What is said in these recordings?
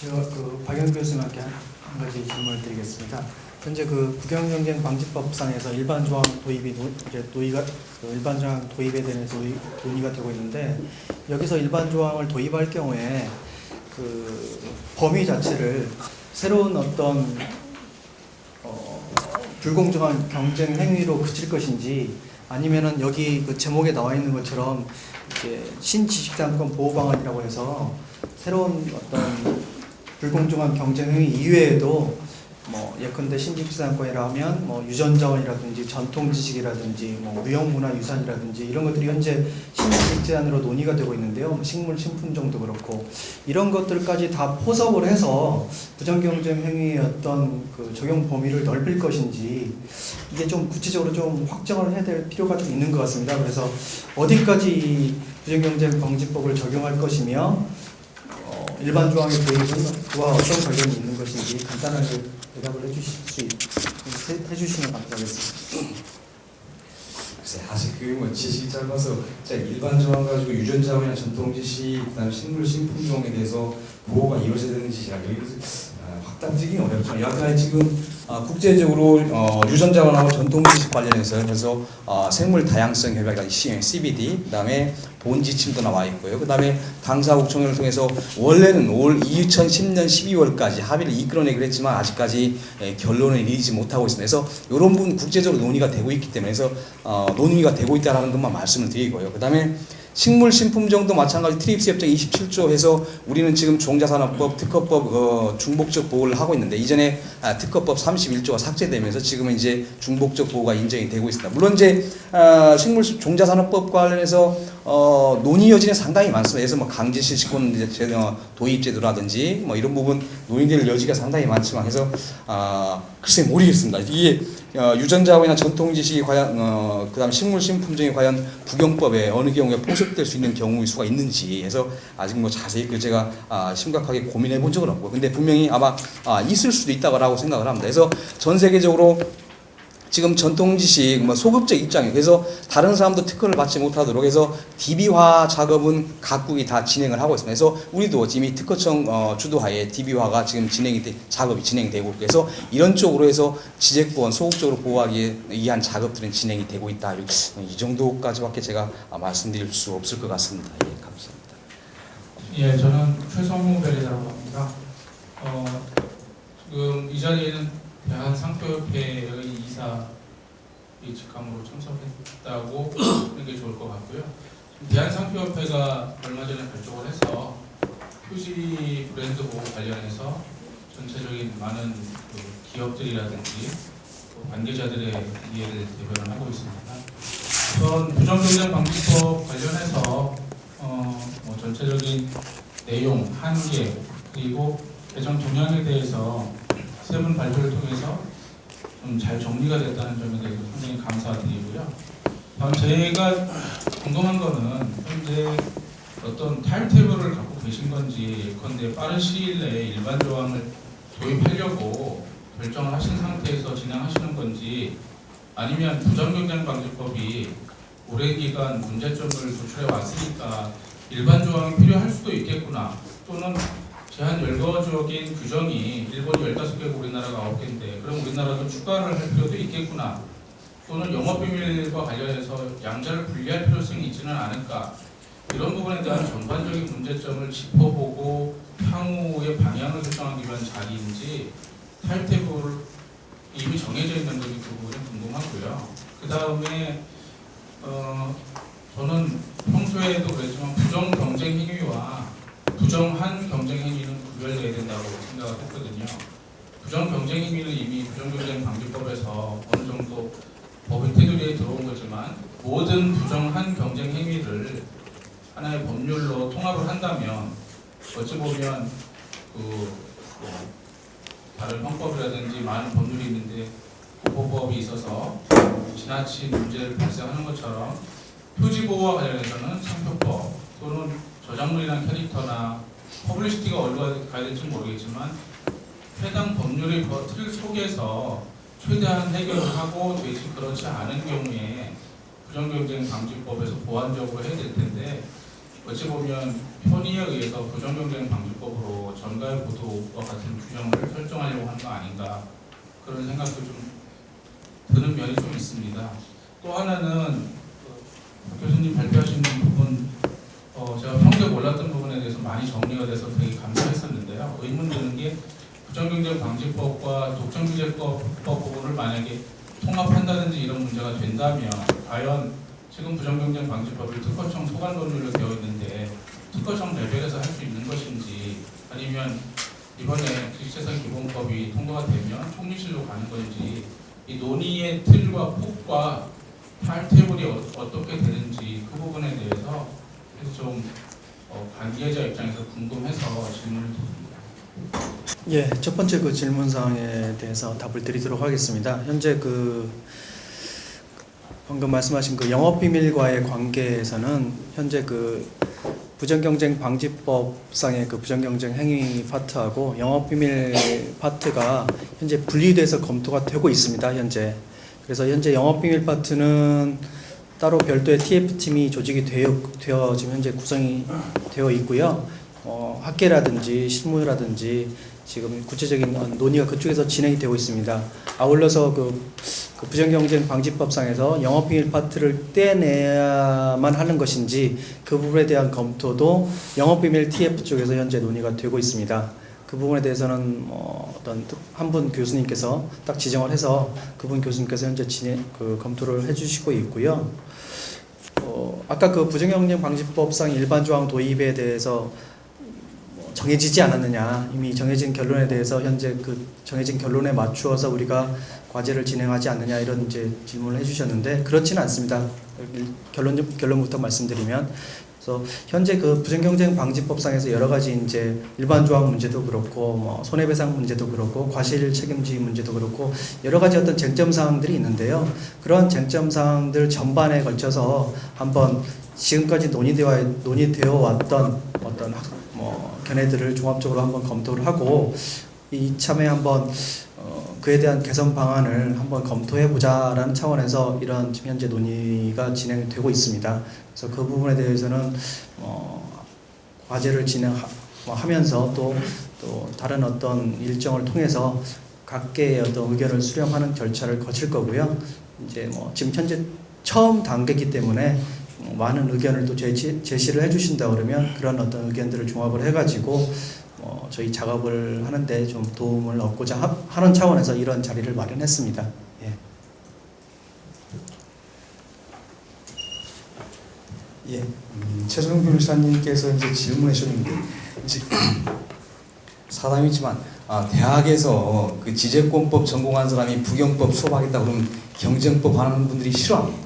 제가 박영 교수님께 한 가지 질문을 드리겠습니다. 현재 국영경쟁 방지법상에서 일반 조항 도입이 일반 조항 도입에 대해서 논의가 되고 있는데, 여기서 일반 조항을 도입할 경우에 범위 자체를 새로운 어떤 불공정한 경쟁 행위로 그칠 것인지, 아니면은 여기 제목에 나와 있는 것처럼 이제 신지식자권 보호 방안이라고 해서 새로운 어떤 불공정한 경쟁 행위 이외에도 예컨대 신지식자권이라 하면 유전자원이라든지 전통지식이라든지 무형문화유산이라든지 이런 것들이 현재 신지식 제한으로 논의가 되고 있는데요. 식물 신품종도 그렇고 이런 것들까지 다 포섭을 해서 부정경쟁 행위의 어떤 적용 범위를 넓힐 것인지, 이게 좀 구체적으로 좀 확정을 해야 될 필요가 좀 있는 것 같습니다. 그래서 어디까지 이 부정경쟁 방지법을 적용할 것이며 일반 조항의 도입은 그와 어떤 관련이 있는 것인지 간단하게 대답을 해주시면 감사하겠습니다. 글쎄, 아직 지식이 짧아서 일반 조항 가지고 유전자원이나 전통지식, 그다음 식물 신품종에 대해서 보호가 이루어져야 되는지 제가 확답드리기 어렵지만, 약간 지금 국제적으로 유전자원하고 전통지식 관련해서 생물 다양성 협약 CBD, 그다음에 본지침도 나와 있고요. 그다음에 당사국총회를 통해서 원래는 올 2010년 12월까지 합의를 이끌어내기로 했지만 아직까지 결론을 이르지 못하고 있습니다. 그래서 이런 부분 국제적으로 논의가 되고 있기 때문에 논의가 되고 있다는 것만 말씀을 드리고요. 그다음에 식물 신품종도 마찬가지 트립스 협정 27조 해서 우리는 지금 종자산업법, 특허법 중복적 보호를 하고 있는데, 이전에 특허법 31조가 삭제되면서 지금은 이제 중복적 보호가 인정이 되고 있습니다. 물론 이제 식물 종자산업법 관련해서 논의 여지는 상당히 많습니다. 그래서 강제실시권 도입 제도라든지 이런 부분 논의될 여지가 상당히 많지만, 그래서 글쎄 모르겠습니다. 이게 유전자원이나 전통지식이 과연 그다음 식물 신품종이 과연 부경법에 어느 경우에 포섭될 수 있는 경우의 수가 있는지 해서 아직 자세히 제가 심각하게 고민해 본 적은 없고, 근데 분명히 아마 있을 수도 있다고 생각을 합니다. 그래서 전 세계적으로 지금 전통지식 소급적 입장이에요. 그래서 다른 사람도 특허를 받지 못하도록 해서 DB화 작업은 각국이 다 진행을 하고 있습니다. 그래서 우리도 이미 특허청 주도하에 DB화가 지금 작업이 진행되고 있고, 그래서 이런 쪽으로 해서 지재권 소극적으로 보호하기 위한 작업들은 진행이 되고 있다. 이 정도까지밖에 제가 말씀드릴 수 없을 것 같습니다. 예, 감사합니다. 예, 저는 최성무 변리사라고 합니다. 지금 이 자리에는 대한상표협회의 이사 직함으로 참석했다고 하는 게 좋을 것 같고요. 대한상표협회가 얼마 전에 발족을 해서 표시 브랜드 보호 관련해서 전체적인 많은 기업들이라든지 관계자들의 이해를 대변을 하고 있습니다. 우선 부정경쟁 방지법 관련해서 전체적인 내용, 한계, 그리고 개정 동향에 대해서 세 분 발표를 통해서 좀 잘 정리가 됐다는 점에 대해서 상당히 감사드리고요. 다음 제가 궁금한 거는 현재 어떤 타임테이블을 갖고 계신 건지, 예컨대 빠른 시일 내에 일반 조항을 도입하려고 결정을 하신 상태에서 진행하시는 건지, 아니면 부정경쟁방지법이 오랜 기간 문제점을 도출해 왔으니까 일반 조항이 필요할 수도 있겠구나, 또는 제한 열거적인 규정이 일본이 15개고 우리나라가 9개인데 그럼 우리나라도 추가를 할 필요도 있겠구나, 또는 영업비밀과 관련해서 양자를 분리할 필요성이 있지는 않을까, 이런 부분에 대한 전반적인 문제점을 짚어보고 향후의 방향을 결정하기 위한 자리인지, 타임테이블 이미 정해져 있는 건지 그 부분이 궁금하고요. 그 다음에 저는 평소에도 그랬지만 부정경쟁 행위와 부정한 경쟁 행위는 구별돼야 된다고 생각을 했거든요. 부정경쟁 행위는 이미 부정경쟁 방지법에서 어느 정도 법의 테두리에 들어온 거지만, 모든 부정한 경쟁 행위를 하나의 법률로 통합을 한다면 어찌 보면 다른 형법이라든지 많은 법률이 있는데 보호법이 있어서 지나친 문제를 발생하는 것처럼 표지보호와 관련해서는 상표법, 또는 저작물이나 캐릭터나 퍼블리시티가 어디로 가야 될지 모르겠지만 해당 법률의 틀 속에서 최대한 해결을 하고, 되지 그렇지 않은 경우에 부정경쟁 방지법에서 보완적으로 해야 될 텐데, 어찌 보면 편의에 의해서 부정경쟁 방지법으로 전가의 보도와 같은 규정을 설정하려고 하는 거 아닌가 그런 생각도 좀 드는 면이 좀 있습니다. 또 하나는 교수님 발표하신 부분 제가 평소에 몰랐던 부분에 대해서 많이 정리가 돼서 되게 감사했었는데요. 의문 드는 게 부정경쟁 방지법과 독점규제법 부분을 만약에 통합한다든지 이런 문제가 된다면 과연 지금 부정경쟁 방지법을 특허청 소관 법률로 되어 있는데 특허청 레벨에서 할 수 있는 것인지 아니면 이번에 주식재산 기본법이 통과가 되면 총리실로 가는 건지 이 논의의 틀과 폭과 타임테이블이 어떻게 되는지 그 부분에 대해서 좀 관계자 입장에서 궁금해서 질문을 드립니다. 예, 첫 번째 그 질문 사항에 대해서 답을 드리도록 하겠습니다. 현재 그 방금 말씀하신 그 영업비밀과의 관계에서는 현재 그 부정경쟁 방지법상의 그 부정경쟁 행위 파트하고 영업비밀 파트가 현재 분리돼서 검토가 되고 있습니다. 현재. 그래서 현재 영업비밀 파트는 따로 별도의 TF팀이 조직이 되어 지금 현재 구성이 되어 있고요. 학계라든지 실무라든지 지금 구체적인 논의가 그쪽에서 진행이 되고 있습니다. 아울러서 그 부정경쟁 방지법상에서 영업비밀 파트를 떼내야만 하는 것인지 그 부분에 대한 검토도 영업비밀 TF 쪽에서 현재 논의가 되고 있습니다. 그 부분에 대해서는 어떤 한 분 교수님께서 딱 지정을 해서 그분 교수님께서 현재 검토를 해주시고 있고요. 아까 그 부정경쟁 방지법상 일반 조항 도입에 대해서 정해지지 않았느냐, 이미 정해진 결론에 대해서 현재 그 정해진 결론에 맞추어서 우리가 과제를 진행하지 않느냐 이런 이제 질문을 해주셨는데 그렇지는 않습니다. 결론부터 말씀드리면, 그래서 현재 그 부정경쟁 방지법상에서 여러 가지 이제 일반 조항 문제도 그렇고 뭐 손해배상 문제도 그렇고 과실 책임주의 문제도 그렇고 여러 가지 어떤 쟁점 사항들이 있는데요. 그런 쟁점 사항들 전반에 걸쳐서 한번 지금까지 논의되어 왔던 어떤 견해들을 종합적으로 한번 검토를 하고 이참에 한번 그에 대한 개선 방안을 한번 검토해 보자라는 차원에서 이런 지금 현재 논의가 진행되고 있습니다. 그래서 그 부분에 대해서는 과제를 진행하면서 또 다른 어떤 일정을 통해서 각계의 어떤 의견을 수렴하는 절차를 거칠 거고요. 이제 지금 현재 처음 단계이기 때문에 많은 의견을 또 제시를 해주신다 그러면 그런 어떤 의견들을 종합을 해가지고 저희 작업을 하는데 좀 도움을 얻고자 하는 차원에서 이런 자리를 마련했습니다. 예. 최종 변호사님께서 이제 질문해 주셨는데 이제 사담이지만 대학에서 그 지재권법 전공한 사람이 부경법 수업하겠다 그러면 경쟁법 하는 분들이 싫어합니다.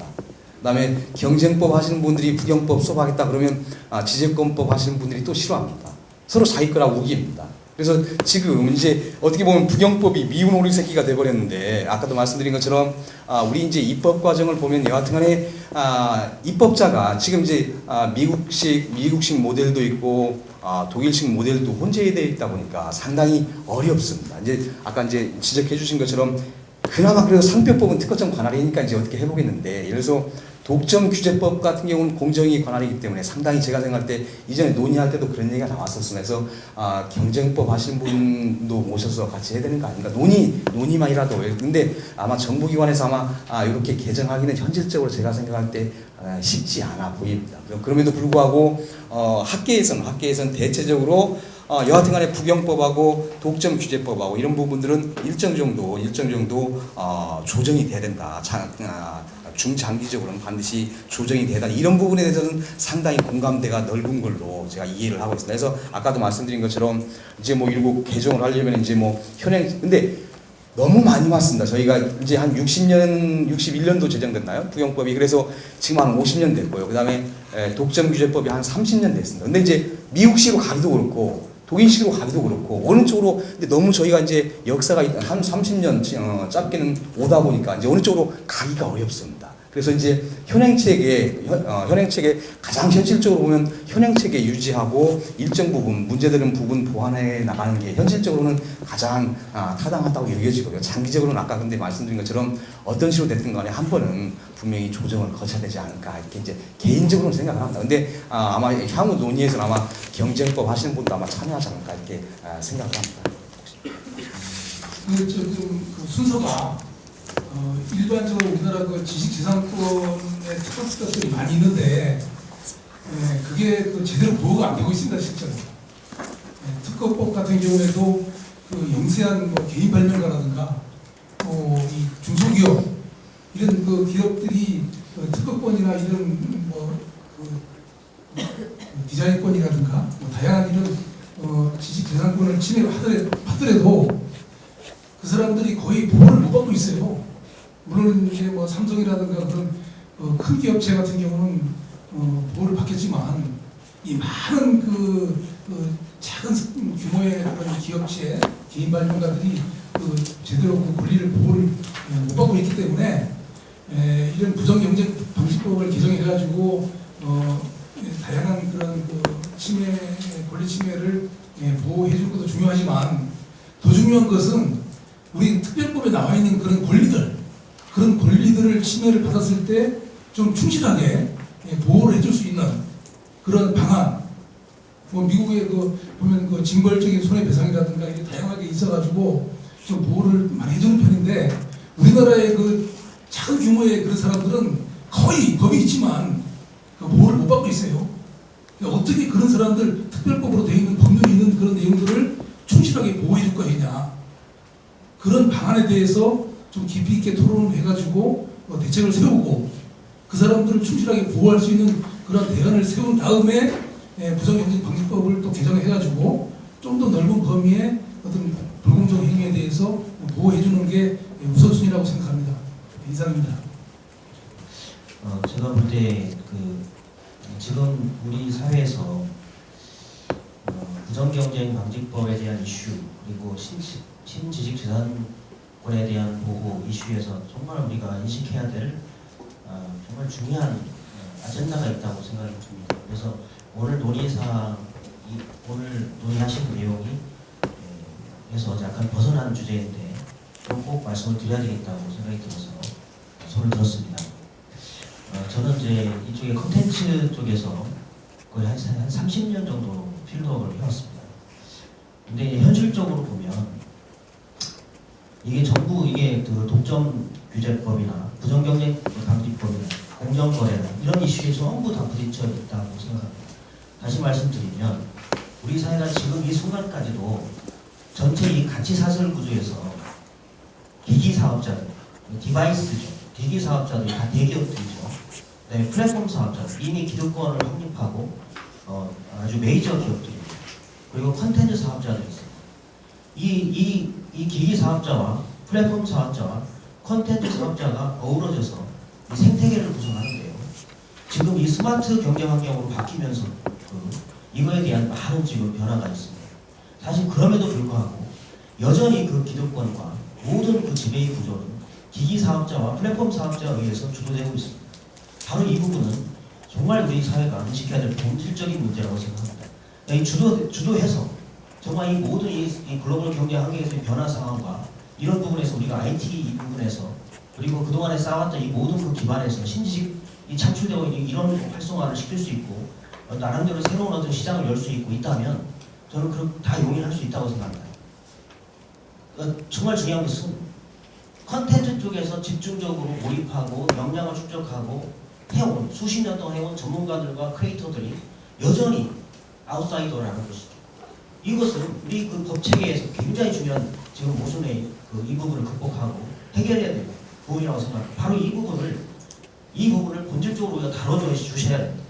그다음에 경쟁법 하시는 분들이 부경법 수업하겠다 그러면 지재권법 하시는 분들이 또 싫어합니다. 서로 자기 거라 우깁니다. 그래서 지금 이제 어떻게 보면 부경법이 미운 오리 새끼가 돼버렸는데 아까도 말씀드린 것처럼 우리 이제 입법 과정을 보면 여하튼간에 입법자가 지금 이제 미국식 모델도 있고 독일식 모델도 혼재되어 있다 보니까 상당히 어렵습니다. 이제 아까 이제 지적해주신 것처럼 그나마 그래도 상표법은 특허청 관할이니까 이제 어떻게 해보겠는데 예를 들어서 독점규제법 같은 경우는 공정위 관할이기 때문에 상당히 제가 생각할 때 이전에 논의할 때도 그런 얘기가 나왔었어요. 그래서 경쟁법 하시는 분도 모셔서 같이 해야 되는 거 아닌가. 논의만이라도. 근데 아마 정부기관에서 아마 이렇게 개정하기는 현실적으로 제가 생각할 때 쉽지 않아 보입니다. 그럼에도 불구하고 학계에서는 대체적으로 여하튼간에 부경법하고 독점규제법하고 이런 부분들은 일정 정도 조정이 돼야 된다. 중장기적으로는 반드시 조정이 되다. 이런 부분에 대해서는 상당히 공감대가 넓은 걸로 제가 이해를 하고 있습니다. 그래서 아까도 말씀드린 것처럼 이제 이러고 개정을 하려면 이제 근데 너무 많이 왔습니다. 저희가 이제 한 61년도 제정됐나요? 부경법이. 그래서 지금 한 50년 됐고요. 그 다음에 독점규제법이 한 30년 됐습니다. 근데 이제 미국식으로 가기도 그렇고 독일식으로 가기도 그렇고 어느 쪽으로 근데 너무 저희가 이제 역사가 한 30년 짧게는 오다 보니까 이제 어느 쪽으로 가기가 어렵습니다. 그래서 이제 현행책에 가장 현실적으로 보면 현행책에 유지하고 일정 부분 문제되는 부분 보완해 나가는 게 현실적으로는 가장 타당하다고 여겨지고요. 장기적으로는 아까 근데 말씀드린 것처럼 어떤 식으로 됐든 간에 한 번은 분명히 조정을 거쳐야 되지 않을까 이렇게 이제 개인적으로는 생각을 합니다. 근데 아마 향후 논의에서는 아마 경쟁법 하시는 분도 아마 참여하지 않을까 이렇게 생각을 합니다. 지금 그 순서가 일반적으로 우리나라 그 지식재산권의 특허법들이 많이 있는데 그게 그 제대로 보호가 안 되고 있습니다 실제로. 특허법 같은 경우에도 그 영세한 뭐 개인 발명가라든가 이 중소기업 이런 그 기업들이 그 특허권이나 이런 그 디자인권이라든가 뭐 다양한 이런 지식재산권을 침해를 하더라도 그 사람들이 거의 보호를 못 받고 있어요. 물론 이제 뭐 삼성이라든가 그런 큰 기업체 같은 경우는 보호를 받겠지만 이 많은 그 작은 규모의 그런 기업체 개인 발명가들이 제대로 그 권리를 보호를 못 받고 있기 때문에 이런 부정 경쟁 방지법을 개정해가지고 다양한 그런 그 권리 침해를 보호해 줄 것도 중요하지만 더 중요한 것은 우리 특별법에 나와 있는 그런 권리들을 침해를 받았을 때 좀 충실하게 보호를 해줄 수 있는 그런 방안. 뭐 미국에 보면 그 징벌적인 손해배상이라든가 이게 다양하게 있어가지고 좀 보호를 많이 해주는 편인데 우리나라의 그 작은 규모의 그런 사람들은 거의 법이 있지만 그 보호를 못 받고 있어요. 그러니까 어떻게 그런 사람들 특별법으로 되어 있는 법률이 있는 그런 내용들을 충실하게 보호해 줄 것이냐. 그런 방안에 대해서 좀 깊이 있게 토론을 해가지고 대책을 세우고 그 사람들을 충실하게 보호할 수 있는 그런 대안을 세운 다음에 부정경쟁방지법을 또 개정해가지고 좀 더 넓은 범위의 어떤 불공정 행위에 대해서 보호해주는 게 우선순위라고 생각합니다. 이상입니다. 제가 볼 때 지금 우리 사회에서 부정경쟁방지법에 대한 이슈 그리고 신지식재산권에 대한 보호 이슈에서 정말 우리가 인식해야 될 정말 중요한 아젠다가 있다고 생각이 듭니다. 그래서 오늘 오늘 논의하신 내용이 에서 약간 벗어난 주제인데 꼭 말씀을 드려야 되겠다고 생각이 들어서 손을 들었습니다. 저는 이제 이쪽에 컨텐츠 쪽에서 거의 한 30년 정도 필드워크를 해왔습니다. 근데 현실적으로 보면 이게 전부 그 독점 규제법이나 부정경쟁 방지법이나 공정거래나 이런 이슈에 전부 다 부딪혀 있다고 생각합니다. 다시 말씀드리면 우리 사회가 지금 이 순간까지도 전체 이 가치 사슬 구조에서 기기 사업자들, 디바이스죠. 기기 사업자들이 다 대기업들이죠. 네, 플랫폼 사업자들, 이미 기득권을 확립하고 아주 메이저 기업들입니다. 그리고 컨텐츠 사업자들이 있어요. 이 기기 사업자와 플랫폼 사업자와 컨텐츠 사업자가 어우러져서 이 생태계를 구성하는데요. 지금 이 스마트 경쟁 환경으로 바뀌면서 이거에 대한 많은 지금 변화가 있습니다. 사실 그럼에도 불구하고 여전히 그 기득권과 모든 그 지배의 구조는 기기 사업자와 플랫폼 사업자에 의해서 주도되고 있습니다. 바로 이 부분은 정말 우리 사회가 인식해야 될 본질적인 문제라고 생각합니다. 이 주도해서 정말 이 모든 이 글로벌 경제 환경에서의 변화 상황과 이런 부분에서 우리가 IT 이 부분에서 그리고 그동안에 쌓아왔던 이 모든 그 기반에서 신지식이 창출되고 있는 이런 활성화를 시킬 수 있고 나름대로 새로운 어떤 시장을 열 수 있고 있다면 저는 다 용인할 수 있다고 생각합니다. 정말 중요한 것은 컨텐츠 쪽에서 집중적으로 몰입하고 역량을 축적하고 해온 수십 년 동안 해온 전문가들과 크리에이터들이 여전히 아웃사이더라는 것이죠. 이것은 우리 그 법체계에서 굉장히 중요한 지금 모순의 이 부분을 극복하고 해결해야 되는 부분이라고 생각합니다. 바로 이 부분을 본질적으로 우리가 다뤄줘 주셔야 됩니다.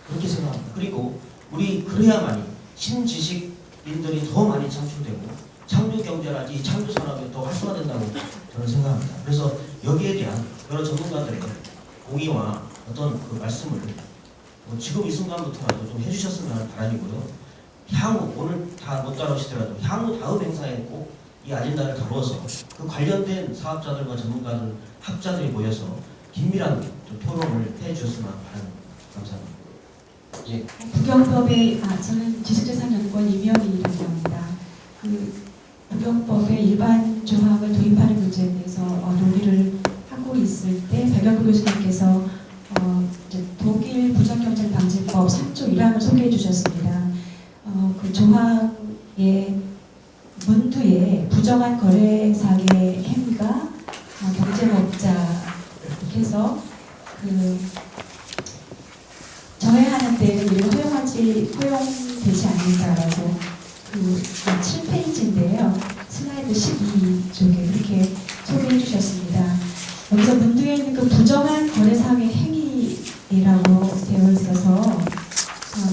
그렇게 생각합니다. 그리고 우리 그래야만이 신지식인들이 더 많이 창출되고 창조 경제라든지 창조 산업이 더 활성화된다고 저는 생각합니다. 그래서 여기에 대한 여러 전문가들의 공의와 어떤 그 말씀을 지금 이 순간부터라도 좀 해주셨으면 하는 바람이고요. 향후 오늘 다 못 다루시더라도 향후 다음 행사에 꼭 이 아젠다를 다루어서 그 관련된 사업자들과 전문가들, 학자들이 모여서 긴밀한 좀 토론을 해주셨으면 하는 감사합니다. 예. 부경법의 저는 지식재산연구원 이명희라고 합니다. 그 부경법의 일반 조항을 도입하는 문제에 대해서 논의를 하고 있을 때 백영구 교수님께서 이제 독일 부정경쟁방지법 3조 1항을 소개해 주셨습니다. 그 조항의 문두에 부정한 거래상의 행위가 경쟁업자 이렇게 해서 그 저해하는 데는 이를 허용되지 않는다라고 그 7페이지인데요. 슬라이드 12쪽에 그렇게 소개해 주셨습니다. 여기서 문두에 있는 그 부정한 거래상의 행위라고 되어 있어서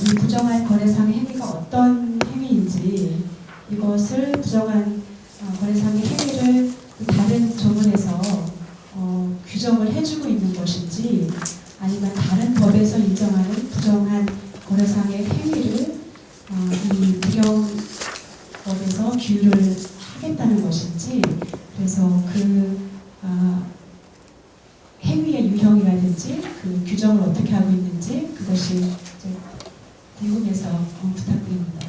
이 부정한 거래상의 행위가 어떤 행위인지 이것을 부정한 거래상의 행위를 다른 조문에서 규정을 해주고 있는 것인지 아니면 다른 법에서 인정하는 부정한 거래상의 행위를 이 부경법에서 규율을 하겠다는 것인지 그래서 그 행위의 유형이라든지 그 규정을 어떻게 하고 있는지 그것이 이제 궁금해서 부탁드립니다.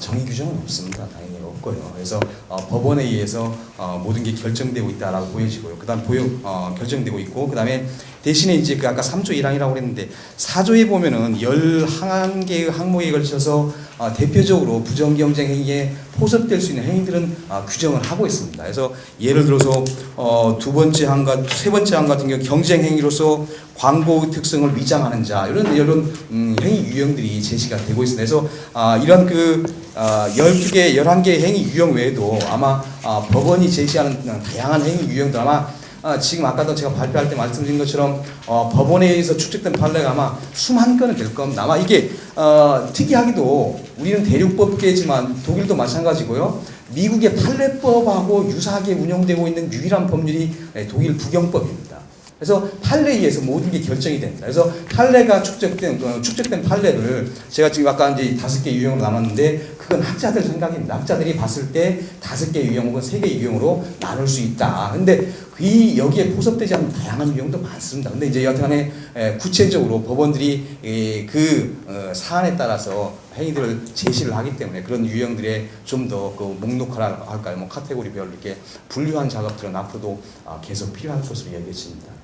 정의 규정은 없습니다. 당연히 없고요. 그래서 법원에 의해서 모든 게 결정되고 있다라고 보여지고요. 그다음 결정되고 있고 그다음에 대신에 이제 그 아까 3조 1항이라고 그랬는데 4조에 보면은 11개의 항목에 걸쳐서 대표적으로 부정경쟁 행위에 포섭될 수 있는 행위들은 규정을 하고 있습니다. 그래서 예를 들어서 두 번째 항과 세 번째 항 같은 경우 경쟁 행위로서 광고 특성을 위장하는 자 이런 행위 유형들이 제시가 되고 있습니다. 그래서 이런 그 12개, 11개의 행위 유형 외에도 아마 법원이 제시하는 다양한 행위 유형도 아마 지금 아까도 제가 발표할 때 말씀드린 것처럼 법원에 의해서 축적된 판례가 아마 수만 건은 될 겁니다. 아마 이게 특이하게도 우리는 대륙법계지만 독일도 마찬가지고요. 미국의 판례법하고 유사하게 운영되고 있는 유일한 법률이 독일 부경법입니다. 그래서 판례에 의해서 모든 게 결정이 됩니다. 그래서 판례가 축적된 판례를 제가 지금 아까 이제 5개 유형으로 남았는데 그건 학자들 생각입니다. 학자들이 봤을 때 5개 유형 혹은 3개 유형으로 나눌 수 있다. 근데 여기에 포섭되지 않는 다양한 유형도 많습니다. 근데 이제 여튼간에 구체적으로 법원들이 그 사안에 따라서 행위들을 제시를 하기 때문에 그런 유형들의 좀 더 그 목록화라 할까요? 뭐 카테고리별로 이렇게 분류한 작업들은 앞으로도 계속 필요할 것으로 여겨집니다.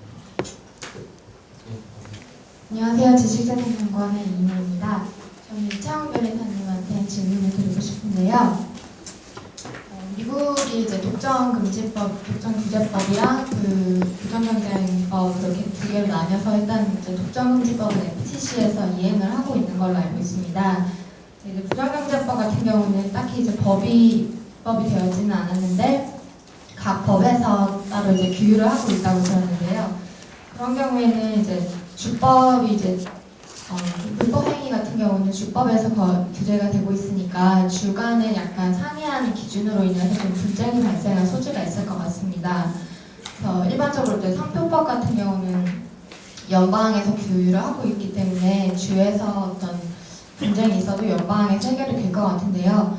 안녕하세요. 지식재산연구원의 이모입니다. 저는 이창훈 변호사님한테 질문을 드리고 싶은데요. 미국이 이제 독점금지법, 독점규제법이랑 그 부정경쟁법 그렇게 두 개를 나뉘어서 일단 이제 독점금지법은 FTC에서 이행을 하고 있는 걸로 알고 있습니다. 이제 부정경쟁법 같은 경우는 딱히 이제 법이 되어지는 않았는데 각 법에서 따로 이제 규율을 하고 있다고 들었는데요. 그런 경우에는 이제 주법이 이제 불법 행위 같은 경우는 주법에서 규제가 되고 있으니까 주간을 약간 상회하는 기준으로 인해서 좀 분쟁이 발생할 소지가 있을 것 같습니다. 그래서 일반적으로 이제 상표법 같은 경우는 연방에서 규율을 하고 있기 때문에 주에서 어떤 분쟁이 있어도 연방에서 해결이 될 것 같은데요.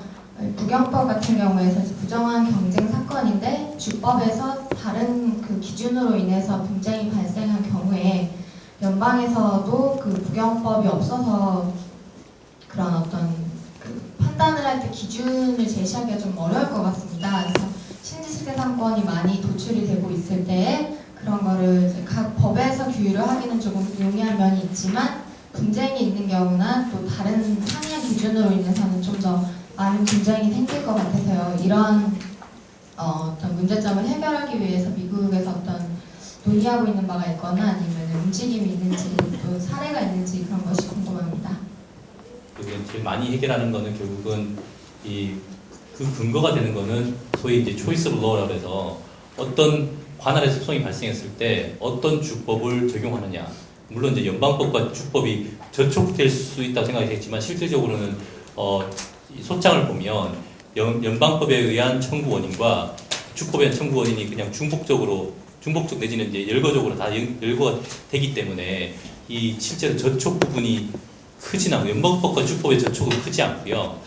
부경법 같은 경우에서 부정한 경쟁 사건인데 주법에서 다른 그 기준으로 인해서 분쟁이 발생한 경우에 연방에서도 그 부경법이 없어서 그런 어떤 그 판단을 할 때 기준을 제시하기가 좀 어려울 것 같습니다. 그래서 신지식재산권이 많이 도출이 되고 있을 때 그런 거를 이제 각 법에서 규율을 하기는 조금 용이한 면이 있지만 분쟁이 있는 경우나 또 다른 상이한 기준으로 인해서는 좀 더 많은 분쟁이 생길 것 같아서요. 이런 어떤 문제점을 해결하기 위해서 미국에서 어떤 논의하고 있는 바가 있거나 아니면 움직임이 있는지 또 사례가 있는지 그런 것이 궁금합니다. 제일 많이 해결하는 거는 결국은 그 근거가 되는 거는 소위 이제 초이스 오브 로라고 해서 어떤 관할의 습성이 발생했을 때 어떤 주법을 적용하느냐. 물론 이제 연방법과 주법이 저촉될 수 있다고 생각이 되겠지만 실질적으로는 소장을 보면 연방법에 의한 청구 원인과 주법에 의한 청구 원인이 그냥 중복적 내지는 이제 열거적으로 다 열거가 되기 때문에 이 실제로 저촉 부분이 크진 않고 연방법과 주법의 저촉은 크지 않고요.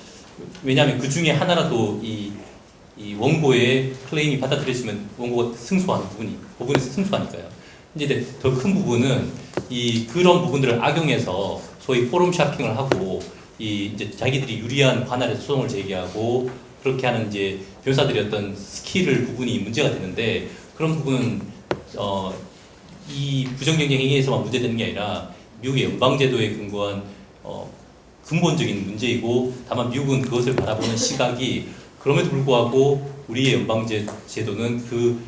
왜냐하면 그 중에 하나라도 이 원고의 클레임이 받아들여지면 원고가 승소하는 부분이 승소하니까요. 이제 더 큰 부분은 그런 부분들을 악용해서 소위 포럼 쇼핑을 하고 이제 자기들이 유리한 관할에서 소송을 제기하고 그렇게 하는 이제 변호사들의 어떤 스킬을 부분이 문제가 되는데 그런 부분은 이 부정경쟁 행위에서만 문제되는 게 아니라 미국의 연방제도에 근거한 근본적인 문제이고 다만 미국은 그것을 바라보는 시각이 그럼에도 불구하고 우리의 연방제도는 그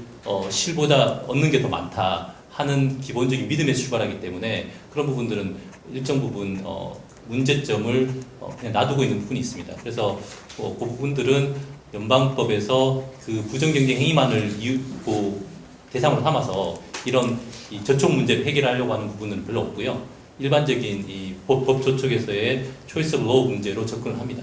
실보다 얻는 게 더 많다 하는 기본적인 믿음에 출발하기 때문에 그런 부분들은 일정 부분 문제점을 그냥 놔두고 있는 부분이 있습니다. 그래서 그 부분들은 연방법에서 그 부정경쟁 행위만을 대상으로 삼아서 이런 이 저촉 문제를 해결하려고 하는 부분은 별로 없고요. 일반적인 이 법 조촉에서의 초이스 로우 문제로 접근을 합니다.